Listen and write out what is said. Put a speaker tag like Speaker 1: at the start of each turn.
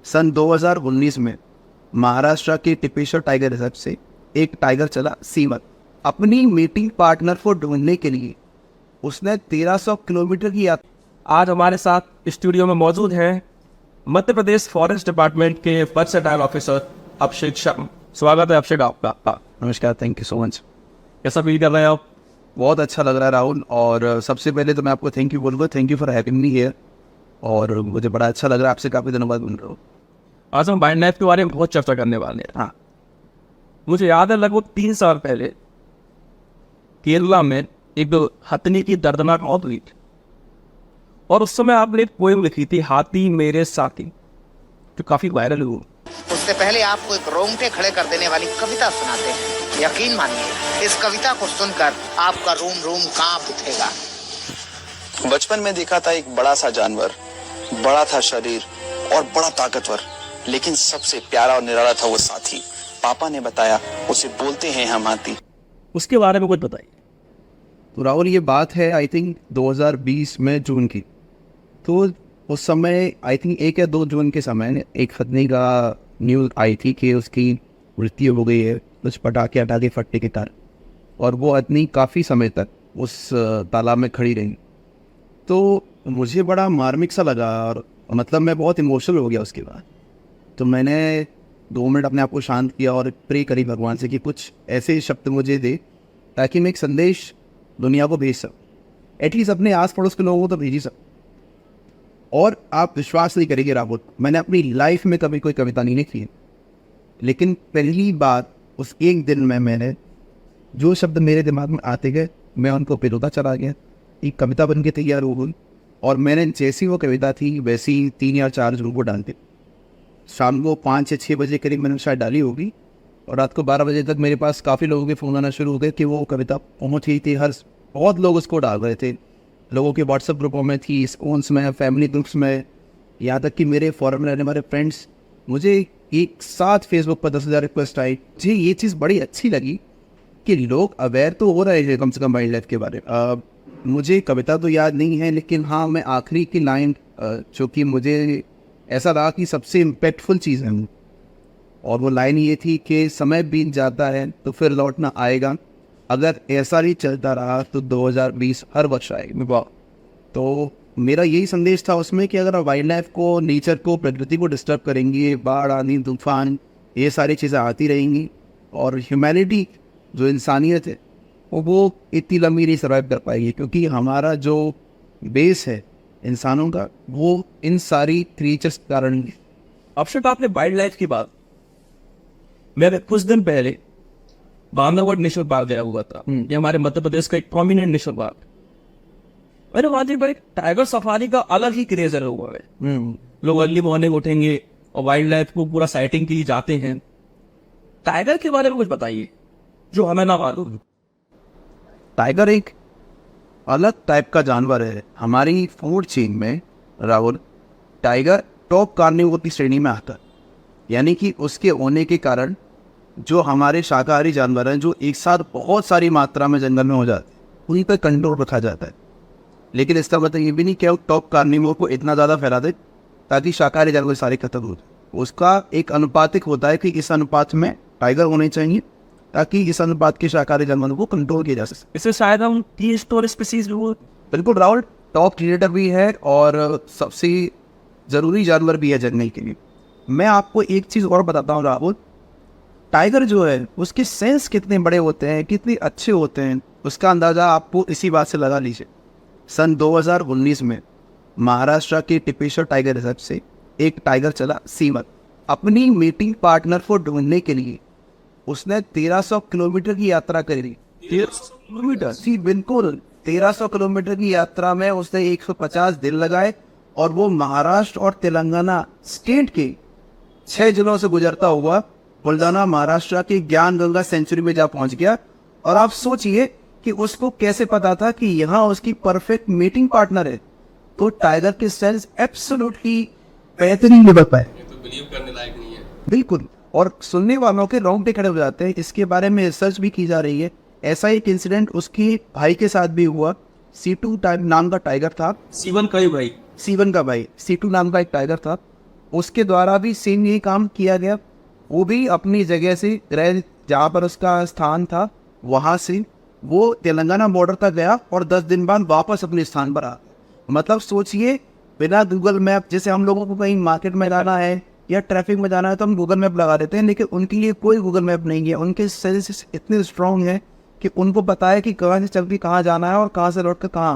Speaker 1: सन 2019 में महाराष्ट्र के Tipeshwar tiger reserve से एक टाइगर चला सीवन। अपनी मीटिंग पार्टनर को ढूंढने के लिए उसने 1300 किलोमीटर की यात्रा।
Speaker 2: आज हमारे साथ स्टूडियो में मौजूद हैं मध्य प्रदेश फॉरेस्ट डिपार्टमेंट के वर्सेटाइल ऑफिसर अभिषेक शर्मा। स्वागत है अभिषेक आपका।
Speaker 1: नमस्कार, थैंक यू सो मच।
Speaker 2: कैसा फील कर रहे हैं आप?
Speaker 1: बहुत अच्छा लग रहा है राहुल, और सबसे पहले तो मैं आपको थैंक यू बोलूँगा। Thank you for having me here, और मुझे बड़ा अच्छा लग रहा है, आपसे काफ़ी दिनों बाद मिल रहा हूँ।
Speaker 2: आज हम वाइल्ड लाइफ के बारे में बहुत चर्चा करने वाले हैं।
Speaker 1: हाँ,
Speaker 2: मुझे याद है लगभग 3 साल पहले केरला में एक हथनी की दर्दनाक मौत हुई थी, और उस समय आपने एक पोएम लिखी थी, हाथी मेरे साथी, जो काफी वायरल हुई।
Speaker 3: उससे पहले आपको एक रोंगटे खड़े कर देने वाली कविता सुनाते हैं। यकीन मानिए, इस कविता को सुनकर आपका रोम रोम कांप उठेगा।
Speaker 4: बचपन में देखा था एक बड़ा सा जानवर, बड़ा था शरीर और बड़ा ताकतवर, लेकिन सबसे प्यारा और निराला था वो साथी। पापा ने बताया उसे बोलते हैं हम हाथी।
Speaker 2: उसके बारे में कुछ बताइए।
Speaker 1: तो राहुल, ये बात है आई थिंक 2020 में जून की। तो उस समय आई थिंक 1 या 2 जून के समय एक हथनी का न्यूज़ आई थी कि उसकी मृत्यु हो गई है कुछ पटाखे अटाखे फटने के कारण, और वो हथनी काफ़ी समय तक उस तालाब में खड़ी रही। तो मुझे बड़ा मार्मिक सा लगा, और मतलब मैं बहुत इमोशनल हो गया उसके बाद। तो मैंने 2 मिनट अपने आप को शांत किया और प्रे करी भगवान से कि कुछ ऐसे शब्द मुझे दे ताकि मैं एक संदेश दुनिया को भेज सकूँ, एटलीस्ट अपने आस पड़ोस के लोगों को तो भेज ही सकूँ। और आप विश्वास नहीं करेंगे राहुल, मैंने अपनी लाइफ में कभी कोई कविता नहीं लिखी है, लेकिन पहली बार उस एक दिन में मैंने जो शब्द मेरे दिमाग में आते गए मैं उनको पिरोता चला गया, एक कविता बन के तैयार हो गई। और मैंने जैसी वो कविता थी वैसी 3 या 4 जून को डाल दी। शाम को 5 या 6 बजे करीब मैंने शायद डाली होगी, और रात को 12 बजे तक मेरे पास काफ़ी लोगों के फ़ोन आना शुरू हो गए कि वो कविता पहुंच गई थी। बहुत लोग उसको डाल रहे थे, लोगों के व्हाट्सएप ग्रुपों में थी, स्कूल्स में, फैमिली ग्रुप्स में, यहाँ तक कि मेरे फॉरेन में रहने वाले फ्रेंड्स, मुझे एक साथ फेसबुक पर 10,000 रिक्वेस्ट आई। मुझे ये चीज़ बड़ी अच्छी लगी कि लोग अवेयर तो हो रहे हैं कम से कम वाइल्ड लाइफ के बारे में। मुझे कविता तो याद नहीं है, लेकिन हाँ, मैं आखिरी की लाइन जो कि मुझे ऐसा लगा कि सबसे इम्पैक्टफुल चीज़ है, और वो लाइन ये थी कि समय बीत जाता है तो फिर लौटना आएगा, अगर ऐसा ही चलता रहा तो 2020 हर वर्ष आएगा। तो मेरा यही संदेश था उसमें कि अगर आप वाइल्ड लाइफ को, नेचर को, प्रकृति को डिस्टर्ब करेंगे, बाढ़ आंधी तूफान ये सारी चीज़ें आती रहेंगी, और ह्यूमैनिटी जो इंसानियत है वो इतनी लंबी नहीं सर्वाइव कर पाएगी, क्योंकि हमारा जो बेस है इंसानों का वो इन सारी क्रीचर्स के कारण है।
Speaker 2: अभिषेक, आपने वाइल्ड लाइफ की बात, मैं कुछ दिन पहले बांधवगढ़ नेशनल पार्क गया हुआ था। ये हमारे मध्य प्रदेश का एक प्रोमिनेंट नेशनल पार्क। मैंने वहां देखा टाइगर सफारी का अलग ही क्रेज है लोगों में। लोग अर्ली मॉर्निंग उठेंगे और वाइल्ड लाइफ को पूरा साइटिंग के लिए जाते हैं। टाइगर के बारे में कुछ बताइए जो हमें ना मालूम।
Speaker 1: टाइगर एक अलग टाइप का जानवर है हमारी फूड चेन में राहुल। टाइगर टॉप कार्निवोर की श्रेणी में आता है, यानी कि उसके होने के कारण जो हमारे शाकाहारी जानवर हैं जो एक साथ बहुत सारी मात्रा में जंगल में हो जाते हैं, उन्हीं पर कंट्रोल रखा जाता है। लेकिन इसका मतलब ये भी नहीं कि वो टॉप कार्निवोर को इतना ज़्यादा फैला दे ताकि शाकाहारी जानवर सारे खत्म हो जाए। उसका एक अनुपातिक होता है कि इस अनुपात में टाइगर होने चाहिए ताकि इस अनुपात के शाकाहारी जानवरों को कंट्रोल किया जा सके।
Speaker 2: इससे शायद हम 3 स्पीसीज।
Speaker 1: बिल्कुल राहुल, टॉप प्रीडेटर भी है और सबसे ज़रूरी जानवर भी है जंगल के लिए। मैं आपको एक चीज़ और बताता हूँ राहुल, टाइगर जो है उसके सेंस कितने बड़े होते हैं, कितने अच्छे होते हैं, उसका अंदाज़ा आपको इसी बात से लगा लीजिए। सन 2019 में महाराष्ट्र के टिपेश्वर टाइगर रिजर्व से एक टाइगर चला सीवन। अपनी मीटिंग पार्टनर को ढूंढने के लिए उसने 1300 किलोमीटर की यात्रा करी। 1300 किलोमीटर? जी बिल्कुल, 1300 किलोमीटर की यात्रा में उसने 150 दिन लगाए, और वो महाराष्ट्र और तेलंगाना स्टेट के 6 जिलों से गुजरता हुआ बुलढाना महाराष्ट्र के ज्ञान गंगा सेंचुरी में जा पहुंच गया। और आप सोचिए कि उसको कैसे पता था कि यहाँ उसकी परफेक्ट मीटिंग पार्टनर है। तो टाइगर के सेंस एब्सोल्युटली बेहतरीन लेवल पर है,
Speaker 2: तो बिलीव करने लायक नहीं है।
Speaker 1: बिल्कुल, और सुनने वालों के रोंगटे खड़े हो जाते हैं। इसके बारे में रिसर्च भी की जा रही है। ऐसा एक इंसिडेंट उसके भाई के साथ भी हुआ। सीटू नाम का टाइगर था।
Speaker 2: सीवन का ही भाई?
Speaker 1: सीवन का भाई, सीटू नाम का एक टाइगर था। उसके द्वारा भी सेम यही काम किया गया। वो भी अपनी जगह से रह जहाँ पर उसका स्थान था वहाँ से वो तेलंगाना बॉर्डर तक गया और 10 दिन बाद वापस अपने स्थान पर आ गया। मतलब सोचिए, बिना गूगल मैप, जैसे हम लोगों को कहीं मार्केट में जाना है या ट्रैफिक में जाना है तो हम गूगल मैप लगा देते हैं, लेकिन उनके लिए कोई गूगल मैप नहीं है। उनके सेंसेस इतने स्ट्रांग हैं कि उनको पता है कि कहाँ से चल के कहाँ जाना है और कहाँ से लौट कर कहाँ